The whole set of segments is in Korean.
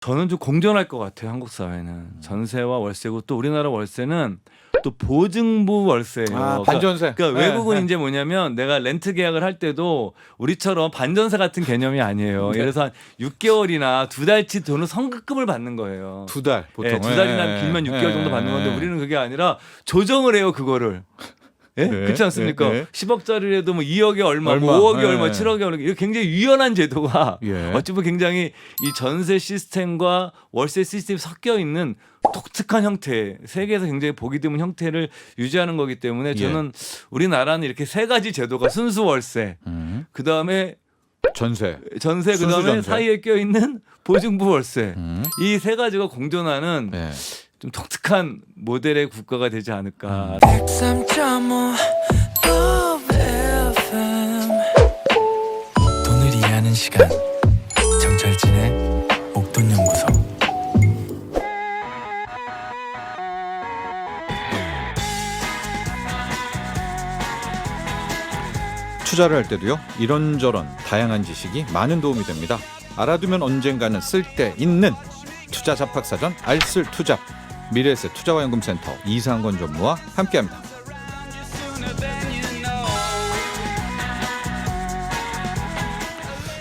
저는 좀 공존할 것 같아요. 한국 사회는 전세와 월세고 또 우리나라 월세는 또 보증부 월세예요. 반전세. 그러니까 네, 외국은 네. 이제 뭐냐면 내가 렌트 계약을 할 때도 우리처럼 반전세 같은 개념이 아니에요. 예를 들어서 한 6개월이나 2달치 돈을 성급금을 받는 거예요. 2달 보통. 예, 2달이나 길면 6개월 정도 받는 건데 우리는 그게 아니라 조정을 해요, 그거를. 예? 네, 그렇지 않습니까? 네, 네. 10억짜리라도 뭐 2억에 얼마, 얼마, 뭐 5억에 네. 얼마, 7억에 얼마. 이거 굉장히 유연한 제도가 예. 어찌 보면 굉장히 이 전세 시스템과 월세 시스템이 섞여 있는 독특한 형태, 세계에서 굉장히 보기 드문 형태를 유지하는 거기 때문에 저는 우리나라는 이렇게 세 가지 제도가 순수 월세, 그다음에 전세. 전세, 순수 그다음에 전세. 사이에 껴 있는 보증부 월세. 음. 이 세 가지가 공존하는 네. 좀 독특한 모델의 국가가 되지 않을까. 103.5 FM 돈을 이해하는 시간 정철진의 목돈연구소. 투자를 할 때도요. 이런저런 다양한 지식이 많은 도움이 됩니다. 알아두면 언젠가는 쓸데 있는 투자 잡학사전 알쓸투잡 미래에셋 투자와연금센터 이상건 전무와 함께합니다.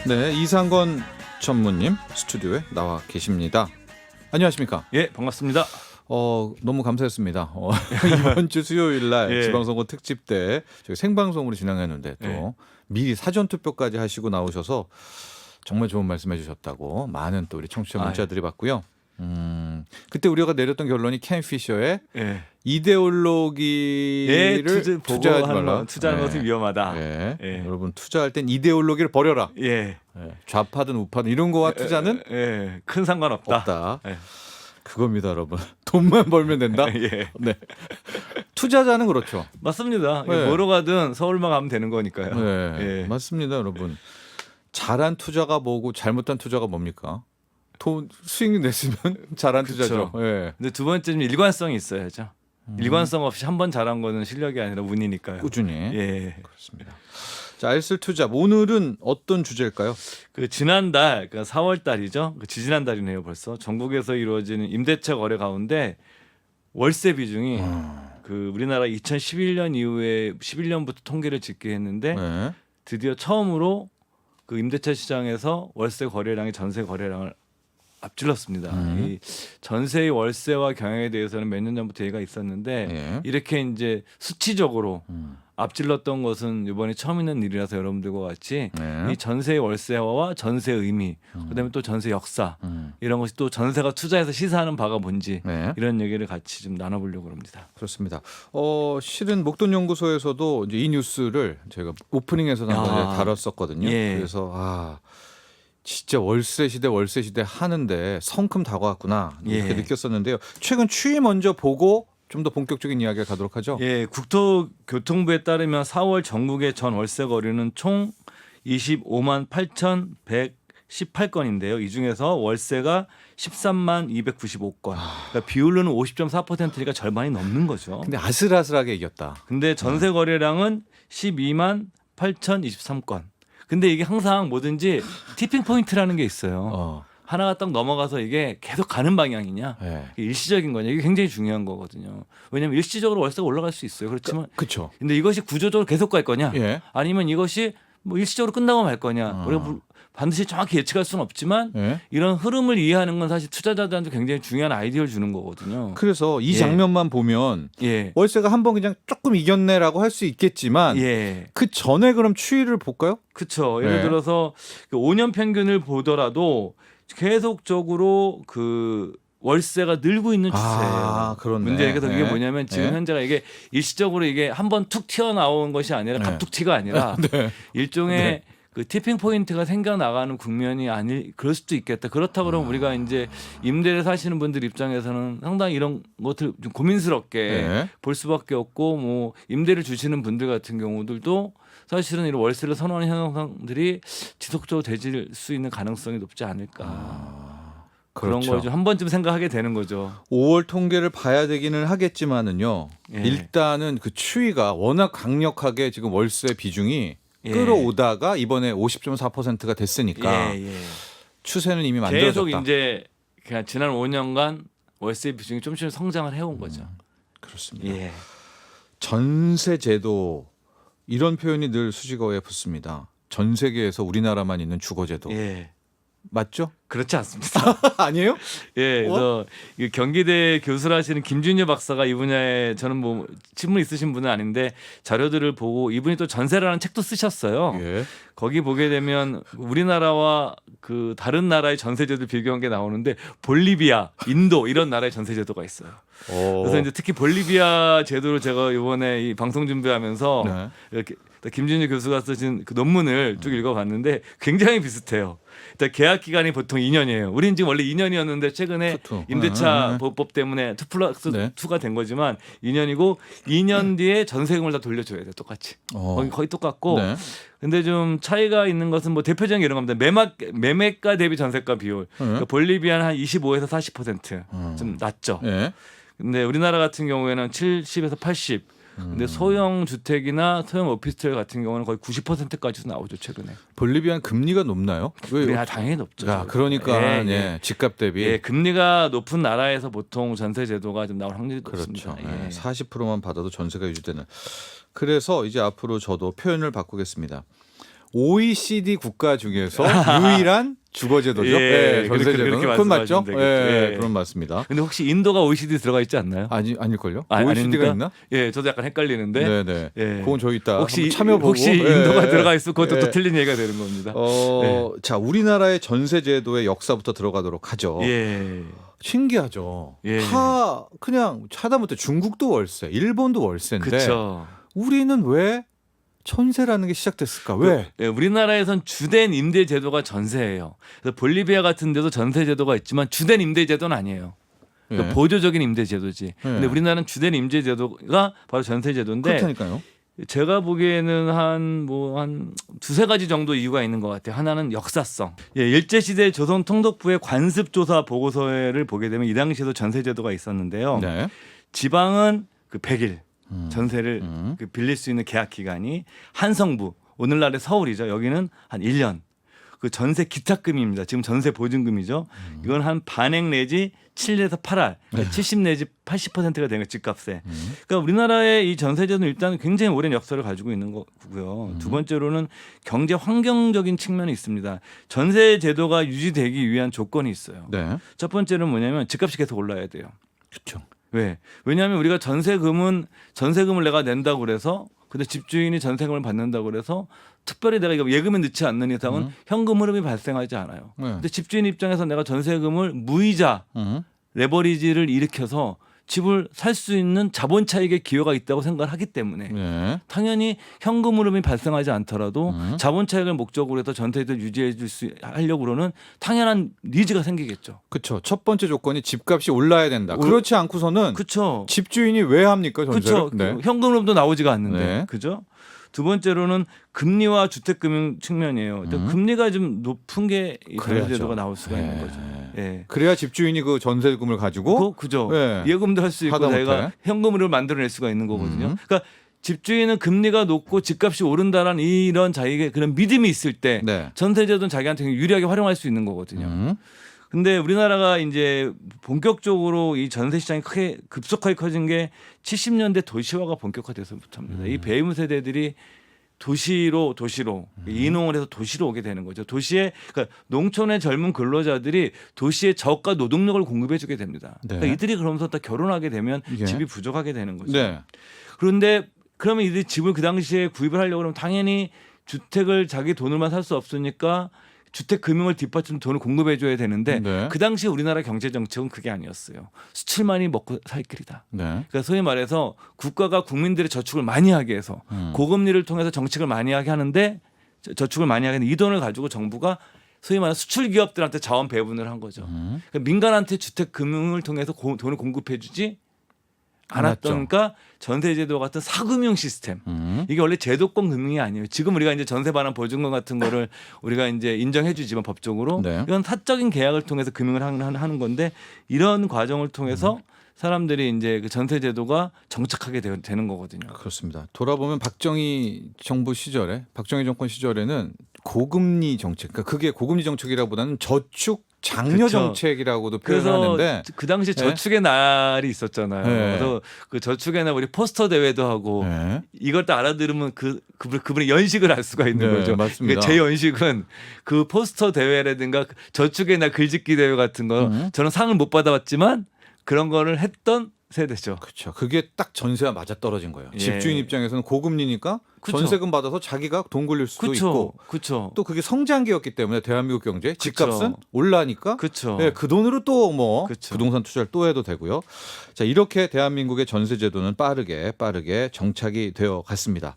네, 이상건 전무님 스튜디오에 나와 계십니다. 안녕하십니까? 예, 반갑습니다. 너무 감사했습니다. 이번 주 수요일 날 예. 지방선거 특집 때 저희 생방송으로 진행했는데 또 예. 미리 사전 투표까지 하시고 나오셔서 정말 좋은 말씀해 주셨다고 많은 또 우리 청취자 문자들이 왔고요. 그때 우리가 내렸던 결론이 켄 피셔의 예. 이데올로기를 투자하지 말라. 투자하는 네. 것은 위험하다. 예. 예. 여러분 투자할 땐 이데올로기를 버려라. 예. 예. 좌파든 우파든 이런 거와 투자는 예. 큰 상관없다. 없다. 예. 그겁니다, 여러분. 돈만 벌면 된다. 예. 네. 투자자는 그렇죠. 맞습니다. 네. 뭐로 가든 서울만 가면 되는 거니까요. 네, 예. 맞습니다, 여러분. 잘한 투자가 뭐고 잘못한 투자가 뭡니까? 돈 수익 냈으면 잘한 그쵸. 투자죠. 예. 근데 두 번째는 일관성이 있어야죠. 일관성 없이 한 번 잘한 거는 실력이 아니라 운이니까요. 꾸준히. 예. 그렇습니다. 자, 알쓸투자 오늘은 어떤 주제일까요? 그 지난달, 그러니까 4월 달이죠. 그 지지난달이네요, 벌써. 전국에서 이루어지는 임대차 거래 가운데 월세 비중이 그 우리나라 2011년 이후에 11년부터 통계를 짓게 했는데 네. 드디어 처음으로 그 임대차 시장에서 월세 거래량이 전세 거래량을 앞질렀습니다. 이 전세의 월세와 경향에 대해서는 몇 년 전부터 얘기가 있었는데 예. 이렇게 이제 수치적으로 앞질렀던 것은 이번에 처음 있는 일이라서 여러분들과 같이 네. 이 전세의 월세화와 전세의 의미, 그다음에 또 전세 역사 이런 것이 또 전세가 투자해서 시사하는 바가 뭔지 네. 이런 얘기를 같이 좀 나눠보려고 합니다. 그렇습니다. 실은 목돈연구소에서도 이제 이 뉴스를 저희가 오프닝에서도 한번 아. 이제 다뤘었거든요. 예. 그래서 진짜 월세 시대 하는데 성큼 다가왔구나 이렇게 예. 느꼈었는데요. 최근 추이 먼저 보고 좀 더 본격적인 이야기를 가도록 하죠. 예, 국토교통부에 따르면 4월 전국의 전 월세 거래는 총 25만 8,118건인데요. 이 중에서 월세가 13만 295건. 그러니까 비율로는 50.4%니까 절반이 넘는 거죠. 근데 아슬아슬하게 이겼다. 근데 전세 거래량은 12만 8,023건. 근데 이게 항상 뭐든지 티핑 포인트라는 게 있어요. 하나가 딱 넘어가서 이게 계속 가는 방향이냐, 네. 이게 일시적인 거냐, 이게 굉장히 중요한 거거든요. 왜냐하면 일시적으로 월세가 올라갈 수 있어요. 그렇지만 그렇죠. 근데 이것이 구조적으로 계속 갈 거냐, 예. 아니면 이것이 뭐 일시적으로 끝나고 말 거냐, 우리가 반드시 정확히 예측할 수는 없지만 예. 이런 흐름을 이해하는 건 사실 투자자들한테 굉장히 중요한 아이디어를 주는 거거든요. 그래서 이 예. 장면만 보면 예, 월세가 한번 그냥 조금 이겼네라고 할 수 있겠지만 예. 그 전에 그럼 추이를 볼까요? 그렇죠. 예를 네. 들어서 그 5년 평균을 보더라도 계속적으로 그 월세가 늘고 있는 추세예요. 그렇네. 문제가 그게 네. 뭐냐면 지금 네. 현재가 이게 일시적으로 이게 한번 툭 튀어나온 것이 아니라 네. 갑툭튀가 아니라 일종의 네. 그 티핑 포인트가 생겨나가는 국면이 아닐 그럴 수도 있겠다. 그렇다 그러면 우리가 이제 임대를 사시는 분들 입장에서는 상당히 이런 것들 좀 고민스럽게 네. 볼 수밖에 없고 뭐 임대를 주시는 분들 같은 경우들도 사실은 이런 월세를 선호하는 현상들이 지속적으로 되질 수 있는 가능성이 높지 않을까. 그런 그렇죠. 걸 좀 한 번쯤 생각하게 되는 거죠. 5월 통계를 봐야 되기는 하겠지만은요. 예. 일단은 그 추이가 워낙 강력하게 지금 월세 비중이 예. 끌어오다가 이번에 50.4%가 됐으니까 예, 예. 추세는 이미 계속 만들어졌다. 이제 그냥 지난 5년간 월세 비중이 좀씩 성장을 해온 거죠. 그렇습니다. 예. 전세 제도 이런 표현이 늘 수식어에 붙습니다. 전 세계에서 우리나라만 있는 주거 제도. 예. 맞죠? 그렇지 않습니다. 아니에요? 예, 그래서 이 경기대 교수라시는 김준유 박사가 이 분야에 저는 뭐 친분 있으신 분은 아닌데 자료들을 보고 이분이 또 전세라는 책도 쓰셨어요. 예. 거기 보게 되면 우리나라와 그 다른 나라의 전세제도 비교한 게 나오는데 볼리비아, 인도 이런 나라의 전세제도가 있어요. 그래서 이제 특히 볼리비아 제도를 제가 이번에 이 방송 준비하면서 네. 이렇게 김준유 교수가 쓰신 그 논문을 쭉 읽어봤는데 굉장히 비슷해요. 일단 계약 기간이 보통 2년이에요. 우리는 지금 원래 2년이었는데 최근에 투. 임대차 보호법 때문에 2+2가 네. 된 거지만 2년이고 2년 뒤에 전세금을 다 돌려줘야 돼 똑같이. 거의 똑같고. 네. 근데 좀 차이가 있는 것은 뭐 대표적인 게 이런 겁니다. 매매가 대비 전세가 비율. 그러니까 볼리비아는 한 25에서 40%좀 낮죠. 예. 근데 우리나라 같은 경우에는 70에서 80. 근데 소형 주택이나 소형 오피스텔 같은 경우는 거의 90%까지도 나오죠 최근에. 볼리비아는 금리가 높나요? 우리나라 당연히 높죠. 야, 그러니까 예, 예, 집값 대비 예, 금리가 높은 나라에서 보통 전세 제도가 좀 나올 확률이 그렇죠. 높습니다. 예. 예. 40%만 받아도 전세가 유지되는. 그래서 이제 앞으로 저도 표현을 바꾸겠습니다. OECD 국가 중에서 유일한 주거제도죠. 예, 전세제도는 그렇게 그건 맞죠? 말씀하시면 되겠죠. 예, 예. 그건 맞습니다. 근데 혹시 인도가 OECD 들어가 있지 않나요? 아닐걸요? 아, OECD가 아닙니까? 있나? 예, 저도 약간 헷갈리는데. 네네. 예. 그건 저기 있다. 혹시 한번 참여보고. 혹시 예, 인도가 예. 들어가 있어 그것도 예. 또 틀린 얘기가 되는 겁니다. 자, 우리나라의 전세제도의 역사부터 들어가도록 하죠. 예. 신기하죠. 예. 다 그냥 하다못해 중국도 월세, 일본도 월세인데 그렇죠. 우리는 왜 전세라는 게 시작됐을까? 왜? 예, 우리나라에선 주된 임대 제도가 전세예요. 그래서 볼리비아 같은 데도 전세 제도가 있지만 주된 임대 제도는 아니에요. 그러니까 예. 보조적인 임대 제도지. 근데 우리나라는 주된 임대 제도가 바로 전세 제도인데 그렇다니까요. 제가 보기에는 한 두세 가지 정도 이유가 있는 것 같아요. 하나는 역사성. 예, 일제시대 조선통독부의 관습조사 보고서를 보게 되면 이 당시에도 전세 제도가 있었는데요. 네. 지방은 그 100일 전세를 그 빌릴 수 있는 계약 기간이 한성부 오늘날의 서울이죠. 여기는 한 1년. 그 전세 기탁금입니다. 지금 전세 보증금이죠. 이건 한 반액 내지 7에서 8할, 그러니까 70 내지 80%가 되는 거예요, 집값에. 그러니까 우리나라의 이 전세제도는 일단 굉장히 오랜 역사를 가지고 있는 거고요. 두 번째로는 경제 환경적인 측면이 있습니다. 전세제도가 유지되기 위한 조건이 있어요. 네. 첫 번째는 뭐냐면 집값이 계속 올라야 돼요. 그렇죠. 왜? 왜냐하면 우리가 전세금을 내가 낸다고 그래서 근데 집주인이 전세금을 받는다고 그래서 특별히 내가 이거 예금에 넣지 않는 이상은 현금 흐름이 발생하지 않아요. 네. 근데 집주인 입장에서 내가 전세금을 무이자 레버리지를 일으켜서 집을 살 수 있는 자본 차익의 기회가 있다고 생각을 하기 때문에 네. 당연히 현금 흐름이 발생하지 않더라도 자본 차익을 목적으로 해서 전세를 유지해 줄 수 하려고 그러는 당연한 니즈가 생기겠죠. 그렇죠. 첫 번째 조건이 집값이 올라야 된다. 그렇지 않고서는 그렇죠. 집주인이 왜 합니까 전세를? 그렇죠. 네. 현금 흐름도 나오지가 않는데. 네. 그죠? 두 번째로는 금리와 주택금융 측면이에요. 금리가 좀 높은 게 그래야죠. 전세제도가 나올 수가 네. 있는 거죠. 예. 그래야 집주인이 그 전세금을 가지고 그죠. 네. 예금도 할 수 있고 하다못해. 내가 현금을 만들어낼 수가 있는 거거든요. 그러니까 집주인은 금리가 높고 집값이 오른다라는 이런 자기의 그런 믿음이 있을 때 네. 전세제도는 자기한테 유리하게 활용할 수 있는 거거든요. 근데 우리나라가 이제 본격적으로 이 전세 시장이 크게 급속하게 커진 게 70년대 도시화가 본격화돼서부터입니다. 이 베이브 세대들이 도시로 이농을 해서 도시로 오게 되는 거죠. 도시에 그러니까 농촌의 젊은 근로자들이 도시에 저가 노동력을 공급해 주게 됩니다. 네. 그러니까 이들이 그러면서 다 결혼하게 되면 예. 집이 부족하게 되는 거죠. 네. 그런데 그러면 이들이 집을 그 당시에 구입을 하려고 그러면 당연히 주택을 자기 돈으로만 살 수 없으니까 주택 금융을 뒷받침 돈을 공급해 줘야 되는데 네. 그 당시 우리나라 경제 정책은 그게 아니었어요. 수출만이 먹고 살 길이다. 네. 그러니까 소위 말해서 국가가 국민들의 저축을 많이 하게 해서 고금리를 통해서 정책을 많이 하게 하는데 저축을 많이 하게 하는 이 돈을 가지고 정부가 소위 말하는 수출 기업들한테 자원 배분을 한 거죠. 그러니까 민간한테 주택 금융을 통해서 돈을 공급해 주지 않았던 그러니까 전세제도 같은 사금융 시스템 이게 원래 제도권 금융이 아니에요. 지금 우리가 이제 전세 반환 보증금 같은 거를 우리가 이제 인정해주지만 법적으로 네. 이건 사적인 계약을 통해서 금융을 하는 건데 이런 과정을 통해서 사람들이 이제 그 전세제도가 정착하게 되는 거거든요. 그렇습니다. 돌아보면 박정희 정부 시절에 박정희 정권 시절에는 고금리 정책, 그러니까 그게 고금리 정책이라보다는 저축 장려 그쵸. 정책이라고도 그래서 표현하는데 그 당시 네. 저축의 날이 있었잖아요. 네. 그래서 그 저축의 날 우리 포스터 대회도 하고 네. 이걸 딱 알아들으면 그분의 연식을 알 수가 있는 네, 거죠. 맞습니다. 그러니까 제 연식은 그 포스터 대회라든가 저축의 날 글짓기 대회 같은 거 저는 상을 못 받아봤지만 그런 거를 했던 세대죠. 그렇죠. 그게 딱 전세와 맞아 떨어진 거예요. 예. 집주인 입장에서는 고금리니까 그쵸. 전세금 받아서 자기가 돈 굴릴 수도 그렇죠. 있고 그렇죠. 또 그게 성장기였기 때문에 대한민국 경제 그쵸. 집값은 올라니까 그렇죠. 네, 그 돈으로 또 뭐 그쵸. 부동산 투자를 또 해도 되고요. 자, 이렇게 대한민국의 전세 제도는 빠르게 정착이 되어 갔습니다.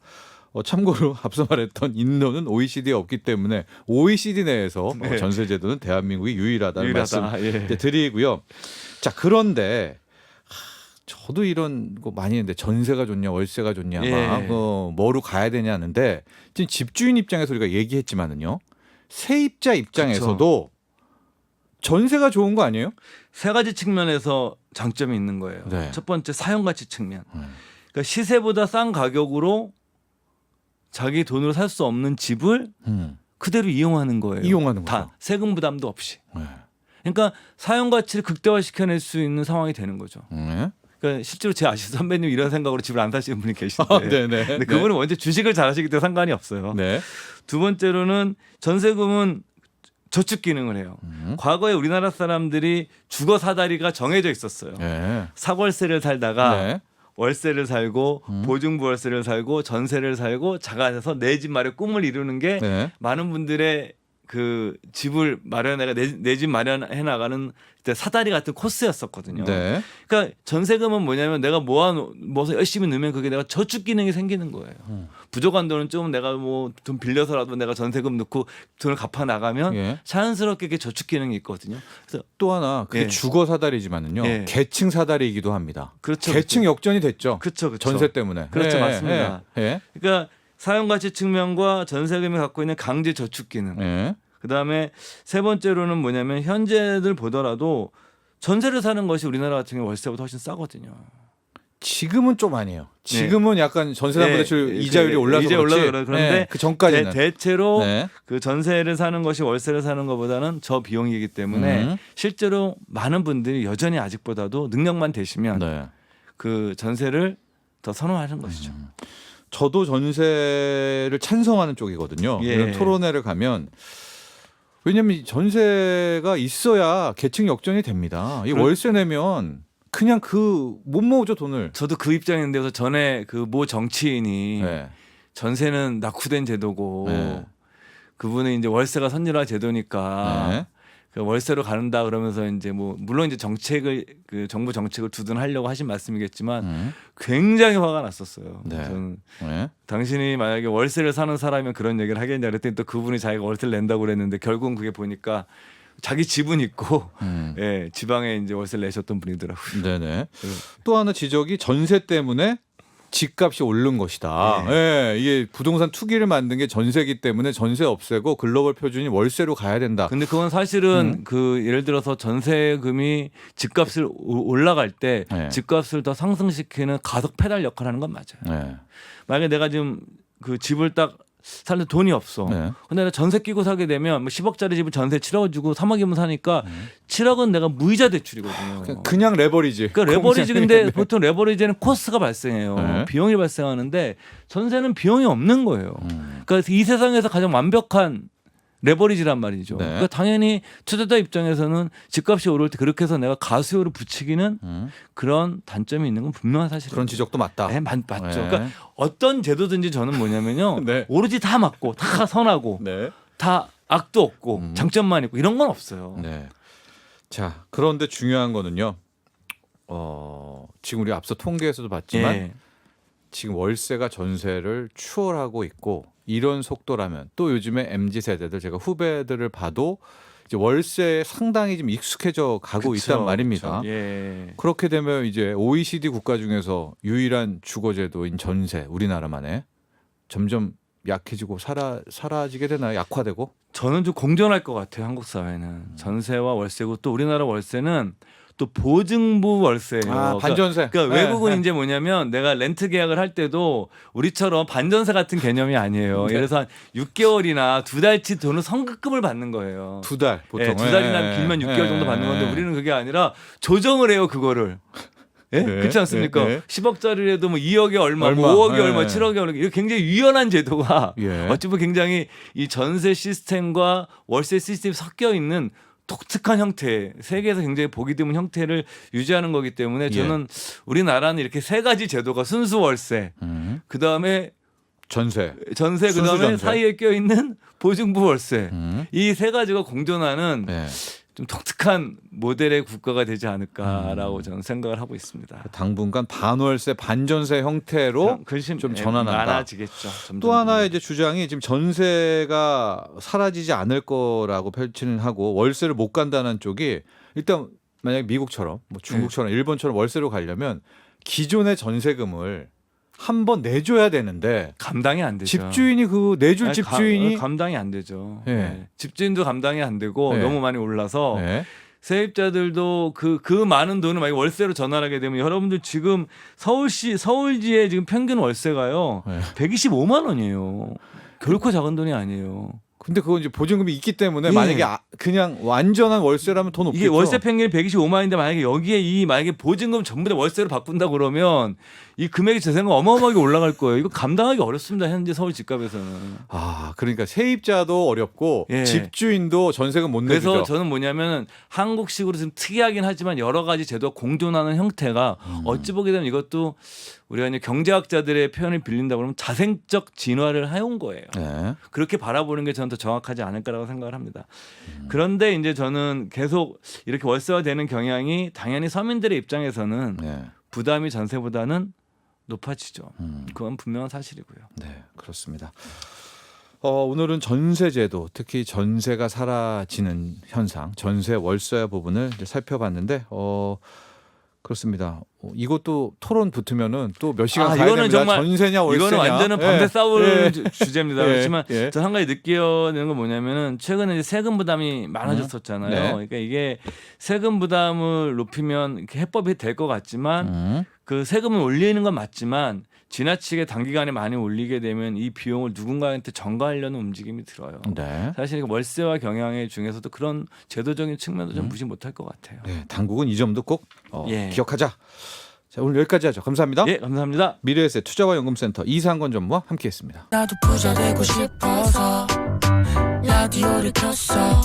참고로 앞서 말했던 인도는 OECD에 없기 때문에 OECD 내에서 네. 전세 제도는 대한민국이 유일하다는 유일하다. 말씀 예. 이제 드리고요. 자, 그런데 저도 이런 거 많이 했는데 전세가 좋냐 월세가 좋냐 예. 막 뭐로 가야 되냐 하는데 지금 집주인 입장에서 우리가 얘기했지만은요. 세입자 입장에서도 전세가 좋은 거 아니에요? 세 가지 측면에서 장점이 있는 거예요. 네. 첫 번째 사용 가치 측면. 그러니까 시세보다 싼 가격으로 자기 돈으로 살 수 없는 집을 그대로 이용하는 거예요. 이용하는 다 거죠. 세금 부담도 없이. 네. 그러니까 사용 가치를 극대화시켜낼 수 있는 상황이 되는 거죠. 네. 그러니까 실제로 제 아시는 선배님 이런 생각으로 집을 안 사시는 분이 계신데, 아, 네네. 근데 그분은 먼저 주식을 잘하시기 때문에 상관이 없어요. 네. 두 번째로는 전세금은 저축 기능을 해요. 과거에 우리나라 사람들이 주거 사다리가 정해져 있었어요. 네. 사월세를 살다가 네. 월세를 살고 보증부월세를 살고 전세를 살고 자가해서 내 집 마련 꿈을 이루는 게 네. 많은 분들의 그 집을 마련해가 내 집 마련해 나가는 사다리 같은 코스였었거든요. 네. 그러니까 전세금은 뭐냐면 내가 모아서 열심히 넣으면 그게 내가 저축 기능이 생기는 거예요. 부족한 돈은 좀 내가 뭐 돈 빌려서라도 내가 전세금 넣고 돈을 갚아 나가면 예. 자연스럽게 그게 저축 기능이 있거든요. 그래서 또 하나 그게 예. 주거 사다리지만은요. 예. 계층 사다리이기도 합니다. 그렇죠. 계층 역전이 됐죠. 그렇죠. 전세 때문에. 그렇죠. 예, 맞습니다. 예. 그러니까 사용 가치 측면과 전세금이 갖고 있는 강제 저축 기능. 예. 그다음에 세 번째로는 뭐냐면 현재들 보더라도 전세를 사는 것이 우리나라 같은 경우 월세보다 훨씬 싸거든요. 지금은 좀 아니에요. 지금은 약간 전세담보 대출 네, 이자율이 올라서 이제 그렇지. 올라서 그런데 예, 그 전까지는 대체로 네. 그 전세를 사는 것이 월세를 사는 것보다는 저 비용이기 때문에 실제로 많은 분들이 여전히 아직보다도 능력만 되시면 네. 그 전세를 더 선호하는 것이죠. 저도 전세를 찬성하는 쪽이거든요. 예. 이런 토론회를 가면 왜냐하면 이 전세가 있어야 계층 역전이 됩니다. 이 월세 내면 그냥 그 못 모으죠 돈을. 저도 그 입장인데 그래서 전에 그 모 정치인이 네. 전세는 낙후된 제도고 네. 그분은 이제 월세가 선진화 제도니까 네. 그 월세로 가는다 그러면서 이제 뭐 물론 이제 정책을 그 정부 정책을 두둔하려고 하신 말씀이겠지만 굉장히 화가 났었어요. 네. 저는 네. 당신이 만약에 월세를 사는 사람이면 그런 얘기를 하겠냐 그랬더니 또 그분이 자기가 월세를 낸다고 그랬는데 결국은 그게 보니까 자기 집은 있고 예, 지방에 이제 월세를 내셨던 분이더라고요. 네네. 또 하나 지적이 전세 때문에 집값이 오른 것이다. 네. 예, 이게 부동산 투기를 만든 게 전세기 때문에 전세 없애고 글로벌 표준이 월세로 가야 된다. 근데 그건 사실은 그 예를 들어서 전세금이 집값을 올라갈 때 네. 집값을 더 상승시키는 가속 페달 역할을 하는 건 맞아요. 네. 만약에 내가 지금 그 집을 딱 사는데 돈이 없어. 네. 근데 내가 전세 끼고 사게 되면 뭐 10억짜리 집을 전세 7억 주고 3억이면 사니까 7억은 내가 무이자 대출이거든요. 그냥 레버리지. 그러니까 레버리지 근데 보통 레버리지는 코스트가 발생해요. 네. 비용이 발생하는데 전세는 비용이 없는 거예요. 그러니까 이 세상에서 가장 완벽한 레버리지란 말이죠. 네. 그러니까 당연히 투자자 입장에서는 집값이 오를 때 그렇게 해서 내가 가수요를 붙이기는 그런 단점이 있는 건 분명한 사실이에요. 그런 지적도 맞다. 네, 맞죠. 네. 그러니까 어떤 제도든지 저는 뭐냐면요. 네. 오로지 다 맞고 다 선하고 네. 다 악도 없고 장점만 있고 이런 건 없어요. 네. 자, 그런데 중요한 거는요. 지금 우리 앞서 통계에서도 봤지만 예. 지금 월세가 전세를 추월하고 있고 이런 속도라면 또 요즘에 MZ 세대들 제가 후배들을 봐도 이제 월세에 상당히 좀 익숙해져 가고 그쵸, 있단 말입니다. 그쵸. 예. 그렇게 되면 이제 OECD 국가 중에서 유일한 주거제도인 전세 우리나라만에 점점 약해지고 사라지게 되나요? 약화되고? 저는 좀 공존할 것 같아요. 한국 사회는 전세와 월세고 또 우리나라 월세는 또 보증부 월세예요. 아, 반전세. 그러니까 네, 외국은 네. 이제 뭐냐면 내가 렌트 계약을 할 때도 우리처럼 반전세 같은 개념이 아니에요. 네. 그래서 한 6개월이나 2달치 돈을 선급금을 받는 거예요. 2달 보통. 예, 2달이나 길면 6개월 정도 받는 건데 우리는 그게 아니라 조정을 해요, 그거를. 예? 네, 그렇지 않습니까? 네, 네. 10억짜리라도 뭐 2억에 얼마, 얼마, 뭐 5억에 네. 얼마, 7억에 얼마. 이거 굉장히 유연한 제도가 예. 어찌 보면 굉장히 이 전세 시스템과 월세 시스템이 섞여 있는 독특한 형태, 세계에서 굉장히 보기 드문 형태를 유지하는 거기 때문에 저는 우리나라는 이렇게 세 가지 제도가 순수 월세, 그다음에 전세. 전세, 순수 그다음에 전세. 사이에 껴 있는 보증부 월세. 음. 이 세 가지가 공존하는 네. 좀 독특한 모델의 국가가 되지 않을까라고 저는 생각을 하고 있습니다. 당분간 반월세, 반전세 형태로 근심 좀 전환한다. 많아지겠죠. 점점. 또 하나의 이제 주장이 지금 전세가 사라지지 않을 거라고 펼치는 하고 월세를 못 간다는 쪽이 일단 만약 미국처럼 뭐 중국처럼 일본처럼 월세로 가려면 기존의 전세금을 한 번 내줘야 되는데 감당이 안 되죠. 집주인이 그 내줄 아니, 집주인이 감당이 안 되죠. 네. 네. 집주인도 감당이 안 되고 네. 너무 많이 올라서 네. 세입자들도 그 많은 돈을 만약 월세로 전환하게 되면 여러분들 지금 서울지의 지금 평균 월세가요 네. 125만 원이에요. 결코 작은 돈이 아니에요. 근데 그건 이제 보증금이 있기 때문에 예. 만약에 그냥 완전한 월세라면 더 높겠죠. 이게 월세 평균이 125만인데 만약에 여기에 만약에 보증금 전부 다 월세로 바꾼다 그러면 이 금액이 제 생각 어마어마하게 올라갈 거예요. 이거 감당하기 어렵습니다. 현재 서울 집값에서는. 아, 그러니까 세입자도 어렵고 예. 집주인도 전세금 못 내주죠. 그래서 저는 뭐냐면 한국식으로 좀 특이하긴 하지만 여러 가지 제도가 공존하는 형태가 어찌 보게 되면 이것도 우리가 이제 경제학자들의 표현을 빌린다 그러면 자생적 진화를 해온 거예요. 네. 그렇게 바라보는 게 저는 더 정확하지 않을까라고 생각을 합니다. 그런데 이제 저는 계속 이렇게 월세화되는 경향이 당연히 서민들의 입장에서는 네. 부담이 전세보다는 높아지죠. 음. 그건 분명한 사실이고요. 네, 그렇습니다. 오늘은 전세제도, 특히 전세가 사라지는 현상, 전세 월세 부분을 이제 살펴봤는데, 그렇습니다. 이것도 토론 붙으면은 또 몇 시간 가야 이거는 됩니다. 정말 전세냐 월세냐. 이거는 완전은 밤새 예. 싸울 예. 주제입니다. 예. 그렇지만 예. 저 한 가지 느껴내는 건 뭐냐면은 최근에 이제 세금 부담이 많아졌었잖아요. 네. 그러니까 이게 세금 부담을 높이면 이렇게 해법이 될 것 같지만 그 세금을 올리는 건 맞지만 지나치게 단기간에 많이 올리게 되면 이 비용을 누군가한테 전가하려는 움직임이 들어요. 네. 사실 월세화 경향의 중에서도 그런 제도적인 측면도 좀 무시 못할 것 같아요. 네, 당국은 이 점도 꼭 예. 기억하자. 자, 오늘 여기까지 하죠. 감사합니다. 예, 감사합니다. 미래에셋 투자와 연금센터 이상권 전무와 함께했습니다. 나도 부자 되고 싶어서 라디오를 켰어.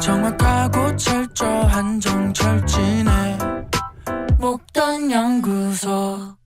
정확하고 철저한 정철진의 목돈 연구소.